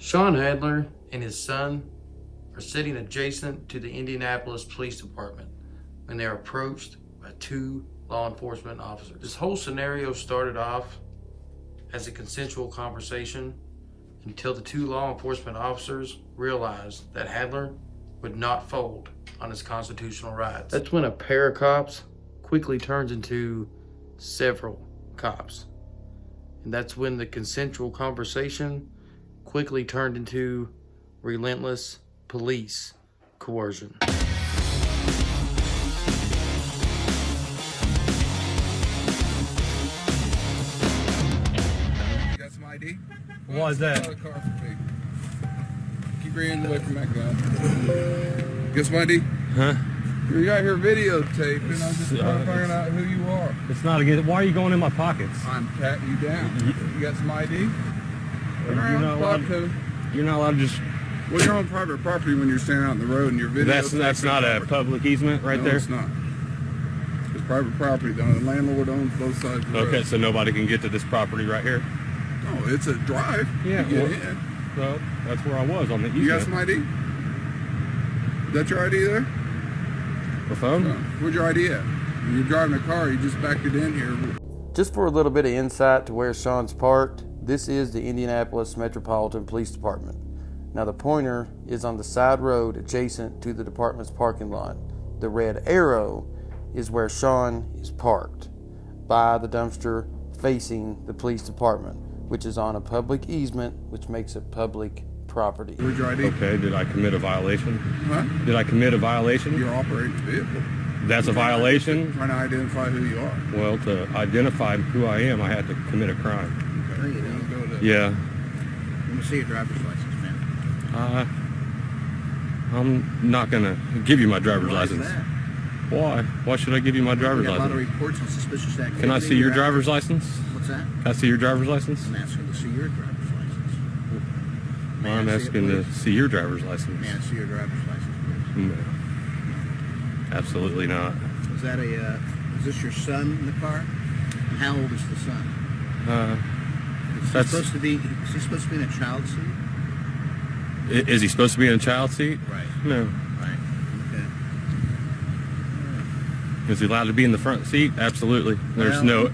Sean Handler and his son are sitting adjacent to the Indianapolis Police Department when they are approached by two law enforcement officers. This whole scenario started off as a consensual conversation until the two law enforcement officers realized that Handler would not fold on his constitutional rights. That's when a pair of cops quickly turns into several cops. And that's when the consensual conversation quickly turned into relentless police coercion. You got some ID? Why is that? Keep your hands away from that gun. Got some ID? Huh? You got here videotaping. I'm just trying to find out who you are. It's not against. Why are you going in my pockets? I'm patting you down. You got some ID? You're not allowed to just. Well, you're on private property when you're standing out in the road and you're videotaping. That's not a public easement right there? No, it's not. It's private property. The landlord owns both sides of the road. Okay, so nobody can get to this property right here? No, it's a drive. Yeah, to get in. So that's where I was on the easement. You got some ID? Is that your ID there? The phone? No. Where's your ID at? When you're driving a car, you just backed it in here. Just for a little bit of insight to where Sean's parked, this is the Indianapolis Metropolitan Police Department. Now the pointer is on the side road adjacent to the department's parking lot. The red arrow is where Sean is parked by the dumpster facing the police department, which is on a public easement, which makes it public property. Where's your ID? Okay, did I commit a violation? Huh? Did I commit a violation? You're operating the vehicle. That's a violation? Trying to identify who you are. Well, to identify who I am, I had to commit a crime. Okay. No, you don't. Go to Yeah. Let me see your driver's license, man. I'm not gonna give you my driver's license. Is that? Why? Why should I give you my driver's We got a lot of license? reports on suspicious activity. Can I see your You're driver's out- license? What's that? Can I see your driver's license? I'm asking to see your driver's license. May I I'm see it, asking to please? see your driver's license. May I see your driver's license, please? No. Absolutely not. Is that is this your son in the car? And how old is the son? Is he That's- supposed to be in a child seat? Is he supposed to be in a child seat? Right. No. Right. Okay. Is he allowed to be in the front seat? Absolutely. There's no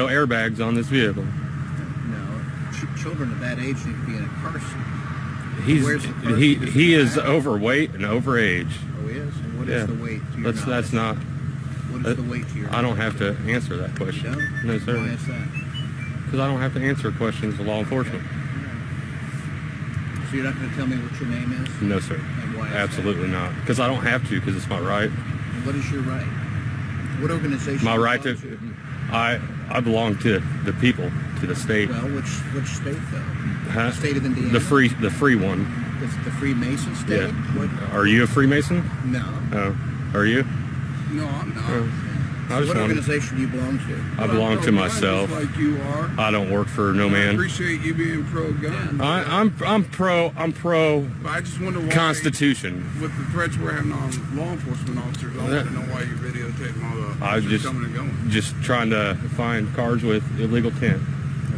airbags on this vehicle. No. Children of that age need to be in a car seat. Where's the car seat? He is overweight and overage. Oh, he is? And what is Yeah. the weight to your That's not. What is the weight to your I don't have to answer that You question. don't? No, sir. Why is that? Because I don't have to answer questions of law enforcement. So you're not going to tell me what your name is? No, sir. And why is Absolutely not. Because I don't have to. Because it's my right. that? What is your right? What organization? My do you right belong to. I belong to the people, to the state. Well, which state though? Huh? The state of Indiana. The free one. The Freemason state. Yeah. What? Are you a Freemason? No. Oh, are you? No, I'm not. Oh. I just What wanted- organization do you belong to? I belong to myself. Just like you are. I don't work for no I man. appreciate you being pro-gun. I'm pro But I just wonder why, Constitution. with the threats we're having on law enforcement officers, I want to know why you're videotaping all the I officers just coming and going. just trying to find cars with illegal tint.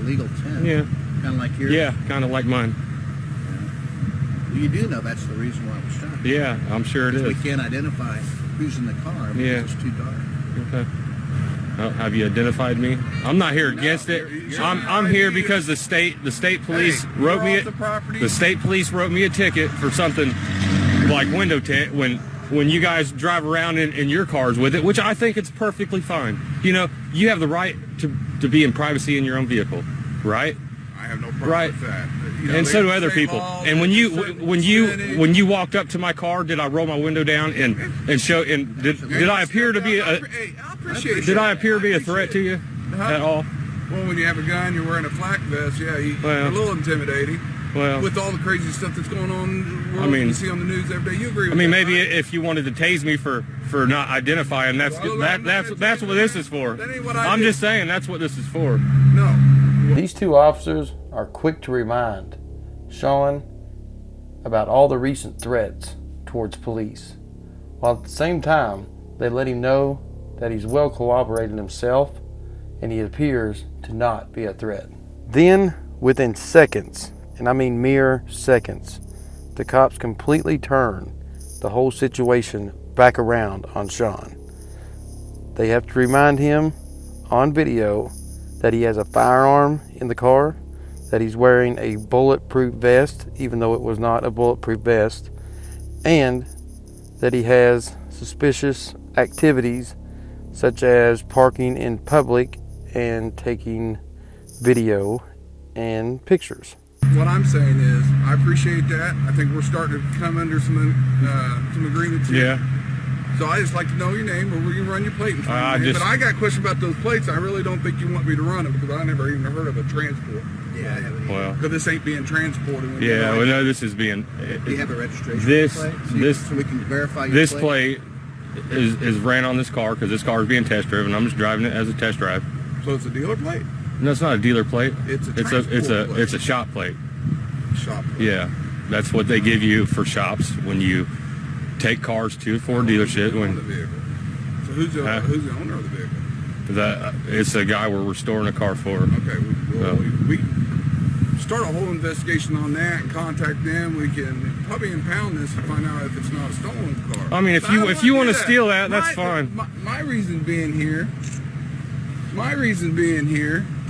Illegal 10. Yeah. Kind of like yours. Yeah, kind of like mine. Well, you do know that's the reason why it was shot. Yeah, I'm sure it Because is. we can't identify who's in the car because Yeah. it's too dark. Okay. Have you identified me? I'm not here against it. I'm here because the state police wrote me off the property. the state police wrote me a ticket for something like window tint when you guys drive around in your cars with it, which I think it's perfectly fine. You know, you have the right to be in privacy in your own vehicle, right? I have no problem Right. with that. You know, And they so do have other state people. laws, And when they you have certain when percentage. you walked up to my car, did I roll my window down and show and did I appear to be Hey, I appreciate did that. I appear to be a threat to you Huh? at all? Well, when you have a gun, you're wearing a flak vest. Yeah, you're Well. a little intimidating. Well, With all the crazy stuff that's going on, in the world, I mean- you see on the news every day. You agree with I mean, that, maybe right? if you wanted to tase me for not identifying, that's Well, that's what this is for. That ain't what I I'm did. just saying that's what this is for. No. These two officers are quick to remind Sean about all the recent threats towards police, while at the same time they let him know that he's well cooperating himself and he appears to not be a threat. Then, within seconds, and I mean mere seconds, the cops completely turn the whole situation back around on Sean. They have to remind him on video that he has a firearm in the car, that he's wearing a bulletproof vest, even though it was not a bulletproof vest, and that he has suspicious activities such as parking in public and taking video and pictures. What I'm saying is, I appreciate that. I think we're starting to come under some agreements here. Yeah. So I just like to know your name, or will you run your plate in front of me? But I got a question about those plates. I really don't think you want me to run them, because I never even heard of a transport. Yeah, I haven't. Well, Because this ain't being transported. yeah, well, no, this is being. Do you have a registration This, plate? So we can verify your this plate? plate is ran on this car because this car is being test driven. I'm just driving it as a test drive. So it's a dealer plate? No, it's not a dealer plate. It's a shop plate. Shop plate. Yeah, that's what they give you for shops when you take cars to Ford dealership. When the vehicle. So who's the owner of the vehicle? It's a guy we're restoring a car for. Okay, we start a whole investigation on that and contact them. We can probably impound this and find out if it's not a stolen car. I mean, if you want to steal that, that's fine. My reason being here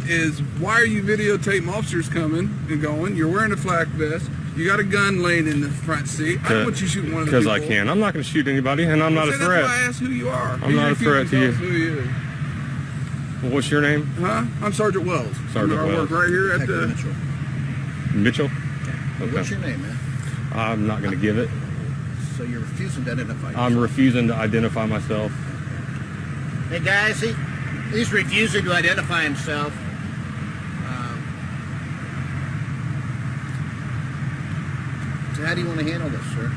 is, why are you videotaping officers coming and going? You're wearing a flak vest. You got a gun laying in the front seat. I don't want you shooting one of the people. Because I can. I'm not going to shoot anybody, and I'm not a threat. That's why I asked who you are. I'm not a threat to you. Who you is. What's your name? Huh? I'm Sergeant Wells. Sergeant I Wells. work right here at Detective the... Mitchell. Mitchell? Okay. What's your name, man? I'm not going to give it. So you're refusing to identify yourself? I'm refusing to identify myself. Hey guys, he's refusing to identify himself. So how do you want to handle this, sir?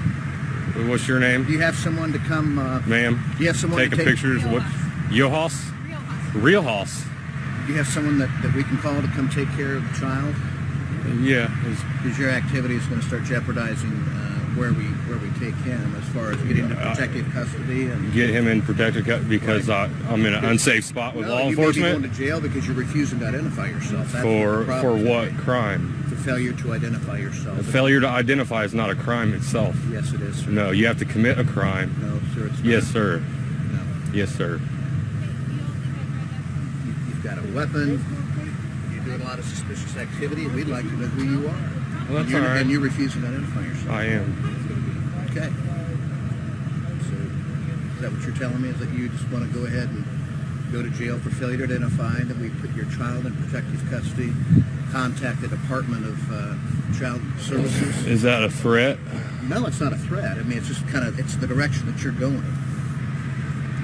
What's your name? Do you have someone to come... Ma'am? Do you have someone taking to take pictures? What? Yohos? Real house. Do you have someone that we can call to come take care of the child? Yeah. Because your activity is going to start jeopardizing where we take him as far as getting into protective custody and get him in protective custody because I'm in an unsafe spot with law enforcement. You may be going to jail because you're refusing to identify yourself. That's for what crime? For failure to identify yourself. A failure to identify is not a crime itself. Yes, it is, sir. No, you have to commit a crime. No, sir, it's not. Yes, sir. No. Yes, sir. You've got a weapon. You're doing a lot of suspicious activity, and we'd like to know who you are. Well, that's all right. And you're refusing to identify yourself. I am. Okay. So, is that what you're telling me? Is that you just want to go ahead and go to jail for failure to identify, that we put your child in protective custody, contact the Department of Child Services? Is that a threat? No, it's not a threat. I mean, it's just it's the direction that you're going.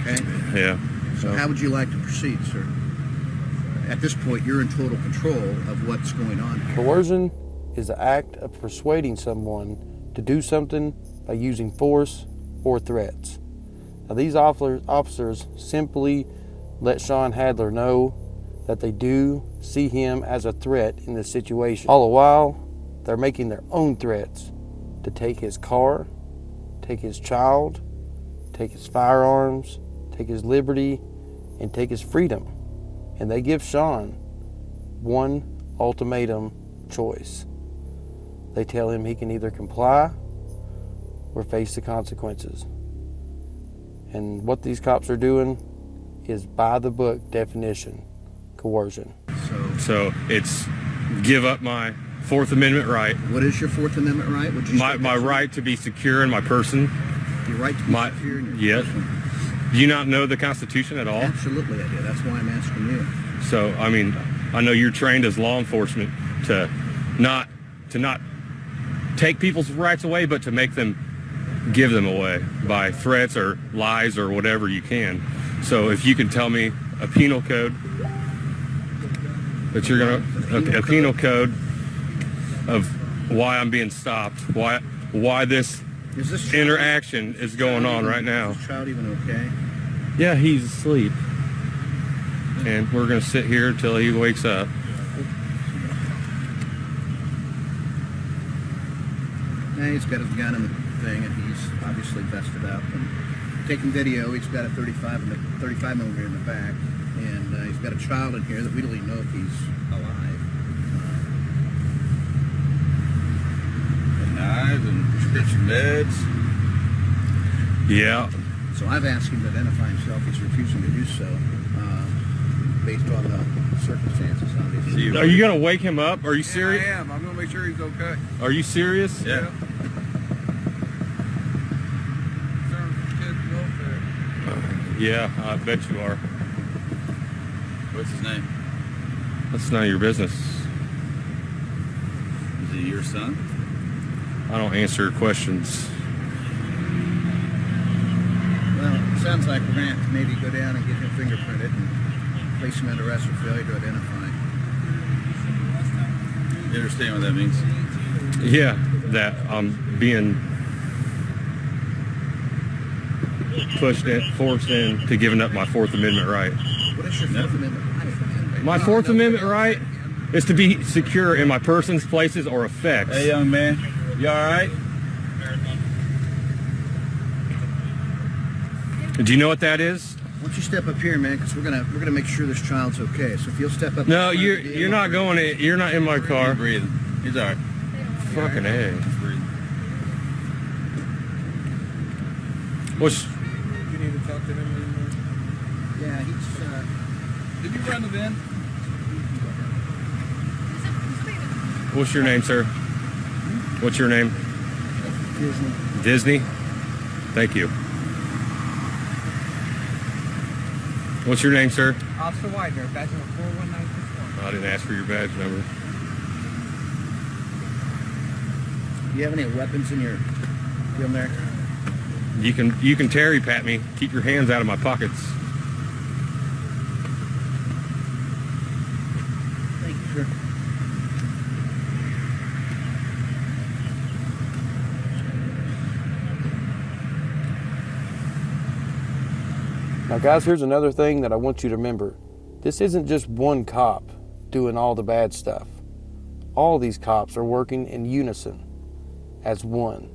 Okay? Yeah. So how would you like to proceed, sir? At this point, you're in total control of what's going on here. Coercion is the act of persuading someone to do something by using force or threats. Now, these officers simply let Sean Hadler know that they do see him as a threat in this situation. All the while, they're making their own threats to take his car, take his child, take his firearms, take his liberty, and take his freedom. And they give Sean one ultimatum choice. They tell him he can either comply or face the consequences. And what these cops are doing is by the book definition, coercion. So it's give up my Fourth Amendment right. What is your Fourth Amendment right? My right to be secure in my person. Your right to be secure in your person. Do you not know the Constitution at all? Absolutely I do. That's why I'm asking you. So, I mean, I know you're trained as law enforcement to not take people's rights away, but to make them give them away by threats or lies or whatever you can. So if you can tell me a penal code that you're gonna a penal code of why I'm being stopped, why this interaction is going on right now. Is this child even okay? Yeah, he's asleep, and we're gonna sit here until he wakes up. Yeah, he's got his gun in the thing, and he's obviously vested up and taking video. He's got a 35 millimeter in the back, and he's got a child in here that we don't even know if he's alive. Get some meds. Yeah. So I've asked him to identify himself. He's refusing to do so, based on the circumstances. Obviously. Are you gonna wake him up? Are you Yeah, serious? I am. I'm gonna make sure he's okay. Are you serious? Yeah. Concerned for kids' welfare. Yeah, I bet you are. What's his name? That's none of your business. Is he your son? I don't answer questions. Well, it sounds like we're going to have to maybe go down and get him fingerprinted and place him under arrest for failure to identify. You understand what that means? Yeah, that I'm being forced into giving up my Fourth Amendment right. What is your Fourth Amendment right? My Fourth Amendment right is to be secure in my persons, places, or effects. Hey, young man. You all right? Do you know what that is? Why don't you step up here, man? Because we're gonna make sure this child's okay. So if you'll step up. No, in front of the you're vehicle- not going in. You're not in my car. He's breathing. He's all right. Fucking A. He's breathing. What's You need to talk to him. Yeah, he's. Did you run the van? What's your name, sir? What's your name? Disney? Thank you. What's your name, sir? Officer Widener, badge number 41961. I didn't ask for your badge number. Do you have any weapons in your in there? You can Terry pat me. Keep your hands out of my pockets. Thank you, sir. Now guys, here's another thing that I want you to remember. This isn't just one cop doing all the bad stuff. All these cops are working in unison as one.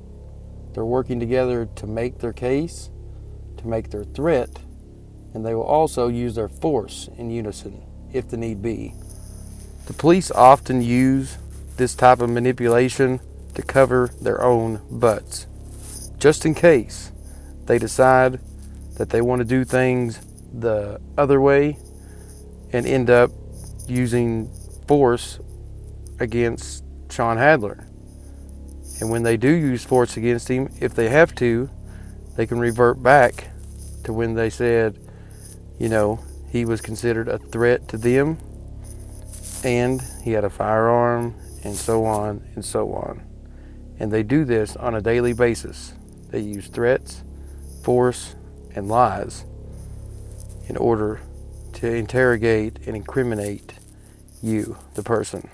They're working together to make their case, to make their threat, and they will also use their force in unison if the need be. The police often use this type of manipulation to cover their own butts, just in case they decide that they want to do things the other way and end up using force against Sean Hadler. And when they do use force against him, if they have to, they can revert back to when they said, you know, he was considered a threat to them and he had a firearm and so on and so on. And they do this on a daily basis. They use threats, force, and lies in order to interrogate and incriminate you, the person.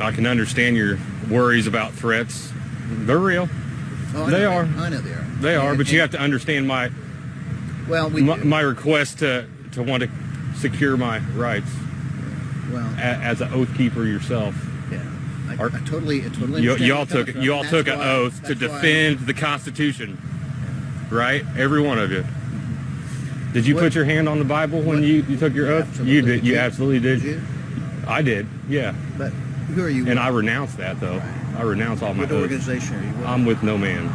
I can understand your worries about threats. They're real. Oh, I They know are. I know they are. They are, but you And- have to understand my Well, we do. my request to want to secure my rights Well, as an oath keeper yourself. yeah. I Are- totally understand You where all you're took coming from. you all That's took an why- oath to that's why- defend the Constitution, right? Every one of you. Did you What- put your hand on the Bible when what- you took your oath? Absolutely. You did. You absolutely did. Did you? I did. Yeah. But who are you And with? I renounce that though. I renounce all my What oaths. organization are you with? I'm with no man.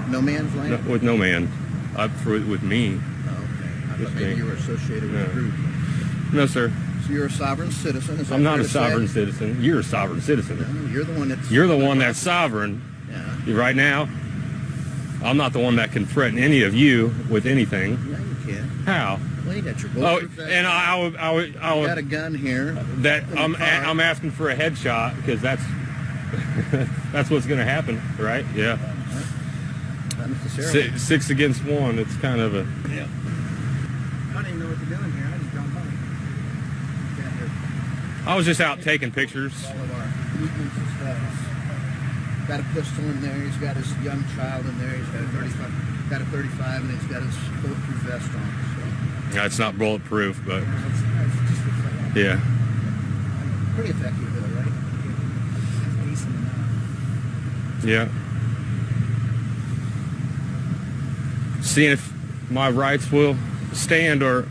No Man's Land? No, with no man. With me. Oh, okay. I With thought maybe me. you were associated with a No. group. No, sir. So you're a sovereign citizen, is that I'm not fair a to say? sovereign citizen. You're a sovereign citizen. No, you're the one that's... You're the one that's sovereign. Yeah. Right now, I'm not the one that can threaten any of you with anything. Yeah, you can. How? Well, you got your Oh, bulletproof vest. and I You got a would gun here. that in the I'm car. I'm asking for a headshot because that's that's what's going to happen, right? Yeah. Not necessarily. 6 against 1. It's kind of a I don't even know what they're doing here. I just jumped on. I was just out taking pictures. All of our movements and stuff. He's got a pistol in there. He's got his young child in there. He's got a 35, and he's got his bulletproof vest on. So It's not bulletproof, but It's just yeah. pretty effective, though, right? decent enough. Yeah. Seeing if my rights will stand, or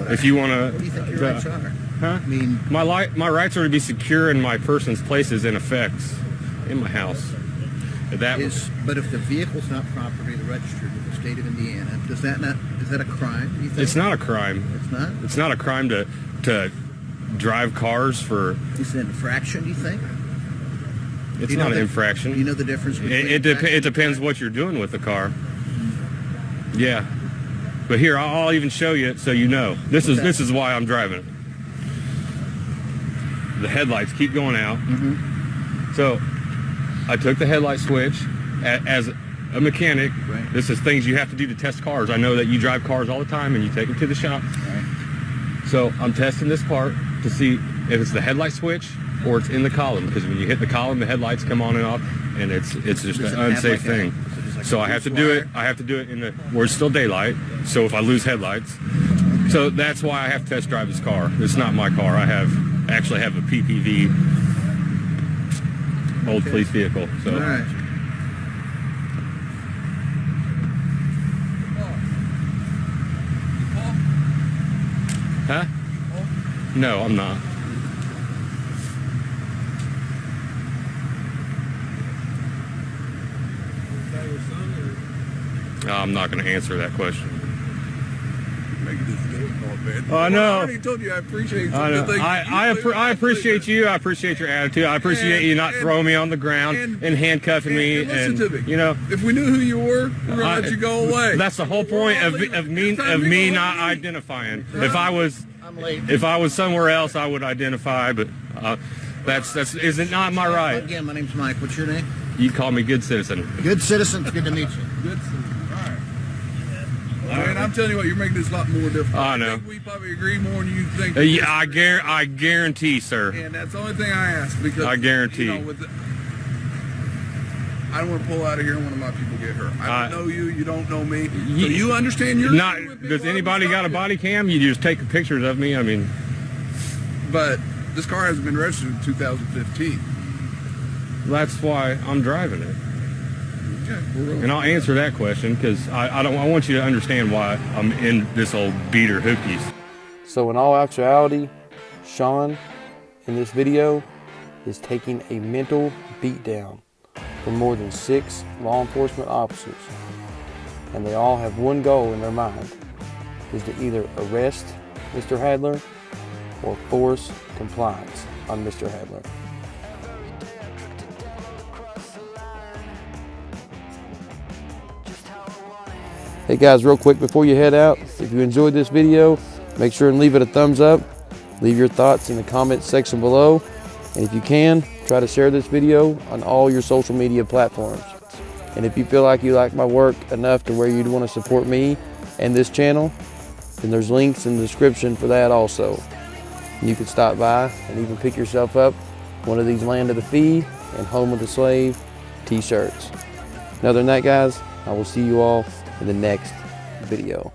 if you want to. What do you think your rights are? Huh? I mean, My rights are to be secure in my person's places and effects in my house. but if the vehicle's not properly registered with the state of Indiana, is that a crime? Do you think? It's not a crime. It's not? It's not a crime to drive cars for. Is it an infraction, do you think? It's not an infraction. Do you know the difference between It depends what you're doing with the car. Yeah. But here, I'll even show you so you know. This is why I'm driving it. The headlights keep going out. Mm-hmm. So I took the headlight switch as a mechanic. Right. This is things you have to do to test cars. I know that you drive cars all the time and you take them to the shop. Right. So I'm testing this part to see if it's the headlight switch or it's in the column, because when you hit the column, the headlights come on and off, and it's just an unsafe thing. So I have to do it. I have to do it where it's still daylight. So if I lose headlights, so that's why I have to test drive this car. It's not my car. I actually have a PPV, old police vehicle. So. All right. Huh? No, I'm not. I'm not going to answer that question. Making this difficult, man. I know. I already told you I appreciate you. I know. I appreciate you. I appreciate your attitude. I appreciate you not throwing me on the ground and handcuffing me. And listen to me. You know, if we knew who you were, we're gonna let you go away. That's the whole point of me not identifying. If I was somewhere else, I would identify. But that's isn't not my right. Again, my name's Mike. What's your name? You call me good citizen. Good citizen. It's good to meet you. Good. All right. Man, I'm telling you what, you're making this a lot more difficult. I know. think we probably agree more than you think. Yeah, I guarantee, sir. And that's the only thing I ask, because I guarantee. I don't want to pull out of here and one of my people get hurt. I don't know you. You don't know me. So you understand you're not. Does anybody got a body cam? You just take pictures of me. I mean, but this car hasn't been registered in 2015. that's why I'm driving it. Okay. And I'll answer that question, because I want you to understand why I'm in this old beater hookies. So in all actuality, Sean in this video is taking a mental beatdown from more than 6 law enforcement officers. And they all have one goal in their mind, is to either arrest Mr. Hadler or force compliance on Mr. Hadler. Hey guys, real quick before you head out, if you enjoyed this video, make sure and leave it a thumbs up. Leave your thoughts in the comments section below. And if you can, try to share this video on all your social media platforms. And if you feel like you like my work enough to where you'd want to support me and this channel, then there's links in the description for that also. And you can stop by and even pick yourself up one of these Land of the Free and Home of the Slave t-shirts. Other than that, guys, I will see you all in the next video.